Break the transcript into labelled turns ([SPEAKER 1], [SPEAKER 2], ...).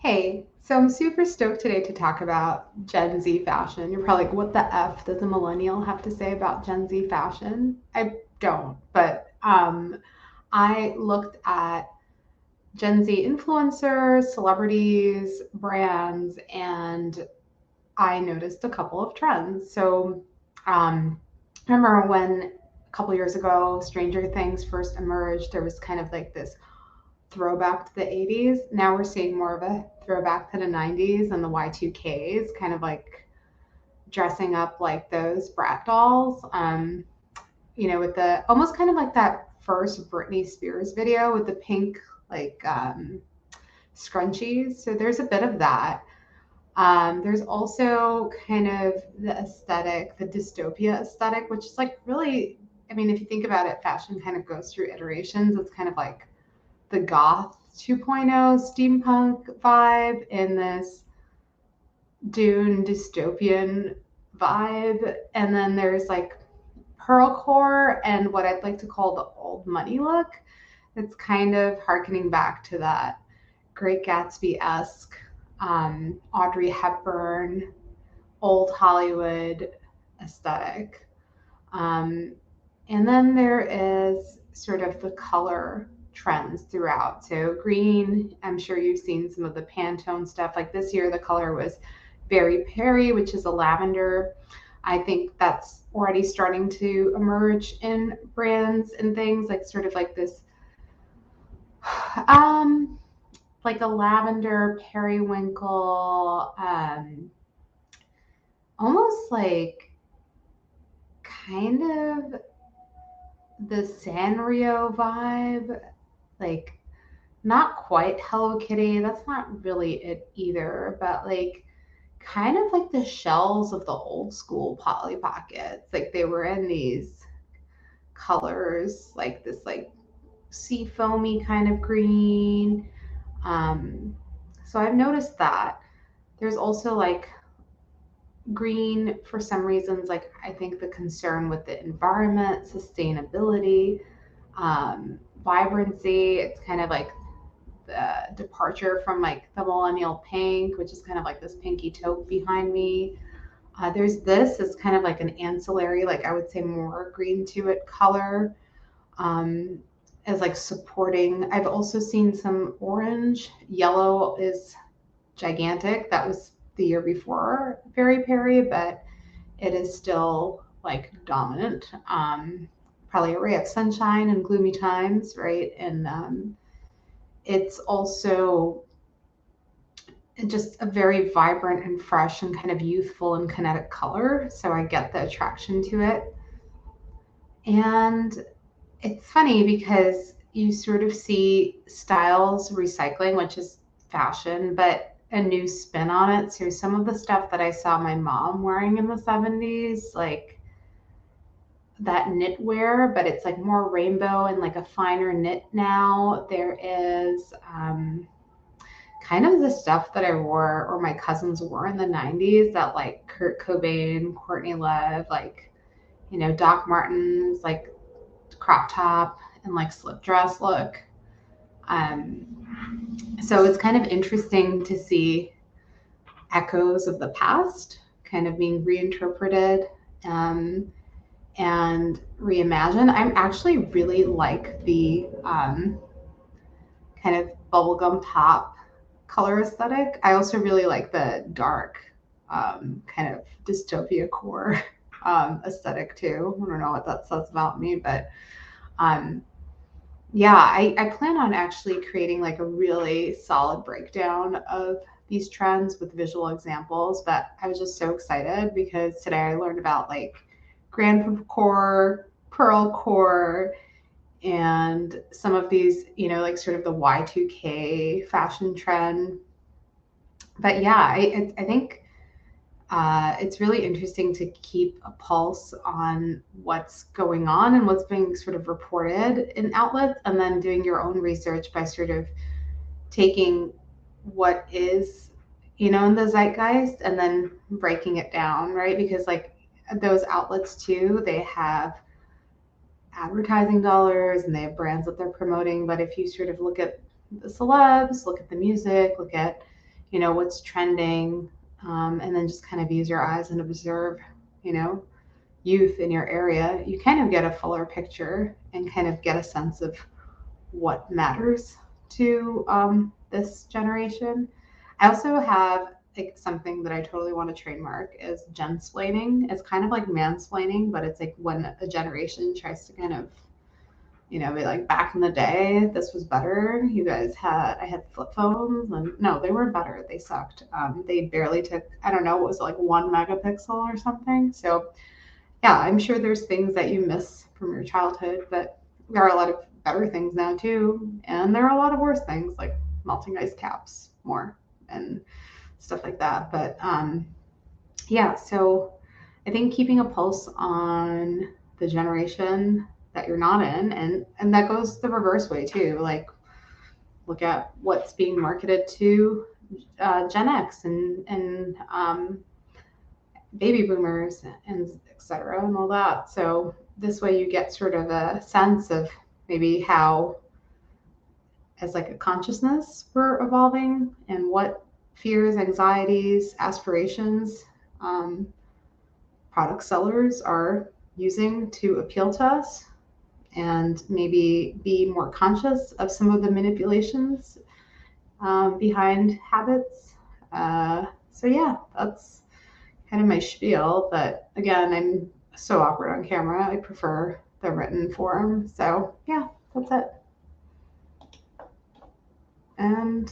[SPEAKER 1] Hey, so I'm super stoked today to talk about Gen Z fashion. You're probably like, what the F does a millennial have to say about Gen Z fashion? I don't, but I looked at Gen Z influencers, celebrities, brands, and I noticed a couple of trends. So, I remember when a couple years ago Stranger Things first emerged, there was kind of like this throwback to the 80s. Now we're seeing more of a throwback to the 90s and the Y2Ks, kind of like dressing up like those brat dolls. With the almost kind of like that first Britney Spears video with the pink like scrunchies. So there's a bit of that. There's also kind of the aesthetic, the dystopia aesthetic, which is like really, I mean, if you think about it, fashion kind of goes through iterations. It's kind of like the goth 2.0 steampunk vibe in this Dune dystopian vibe. And then there's like pearlcore and what I'd like to call the old money look. It's kind of harkening back to that Great Gatsby esque, Audrey Hepburn, old Hollywood aesthetic. Um, and then there is sort of the color trends throughout. So green, I'm sure you've seen some of the Pantone stuff. Like this year, the color was Berry Perry, which is a lavender. I think that's already starting to emerge in brands and things like sort of like this, um, like a lavender periwinkle, almost like kind of the Sanrio vibe, like not quite Hello Kitty. That's not really it either, but like kind of like the shells of the old school Polly Pockets. Like they were in these colors, like this like sea foamy kind of green. Um, so I've noticed that. There's also like green for some reasons, like I think the concern with the environment, sustainability, vibrancy. It's kind of like the departure from like the millennial pink, which is kind of like this pinky taupe behind me. There's this is kind of like an ancillary, like I would say more green to it color, um, as like supporting. I've also seen some orange. Yellow is gigantic. That was the year before Berry Perry, but it is still like dominant. Probably a ray of sunshine in gloomy times, right? And it's also just a very vibrant and fresh and kind of youthful and kinetic color. So I get the attraction to it. And it's funny because you sort of see styles recycling, which is fashion, but a new spin on it. So some of the stuff that I saw my mom wearing in the 70s, like that knitwear, but it's like more rainbow and like a finer knit now. There is kind of the stuff that I wore or my cousins wore in the 90s that like Kurt Cobain, Courtney Love, like, Doc Martens, like crop top and like slip dress look. So it's kind of interesting to see echoes of the past kind of being reinterpreted, um, and reimagined. I'm actually really like the kind of bubblegum pop color aesthetic. I also really like the dark, kind of dystopia core aesthetic too. I don't know what that says about me, but um, yeah, I plan on actually creating like a really solid breakdown of these trends with visual examples. But I was just so excited because today I learned about like Grandpacore, Pearlcore, and some of these, like sort of the Y2K fashion trend. But yeah, I think it's really interesting to keep a pulse on what's going on and what's being sort of reported in outlets, and then doing your own research by sort of taking what is, in the zeitgeist and then breaking it down, right? Because like those outlets too, they have advertising dollars and they have brands that they're promoting. But if you sort of look at the celebs, look at the music, look at, you know, what's trending, and then just kind of use your eyes and observe, you know, youth in your area, you kind of get a fuller picture and kind of get a sense of what matters to this generation. I also have like something that I totally want to trademark is gensplaining. It's kind of like mansplaining, but it's like when a generation tries to kind of, you know, be like, back in the day, this was better. You guys had, I had flip phones, and no, they weren't better. They sucked. They barely took, I don't know, what was it, like 1 megapixel or something. So yeah, I'm sure there's things that you miss from your childhood, but there are a lot of better things now too. And there are a lot of worse things like melting ice caps more and stuff like that. But yeah, so I think keeping a pulse on the generation that you're not in, and that goes the reverse way too. Like look at what's being marketed to Gen X and baby boomers and et cetera and all that. So this way you get sort of a sense of maybe how, as like a consciousness, we're evolving and what fears, anxieties, aspirations um, product sellers are using to appeal to us, and maybe be more conscious of some of the manipulations behind habits. So yeah, that's kind of my spiel. But again, I'm so awkward on camera. I prefer the written form. So yeah, that's it. And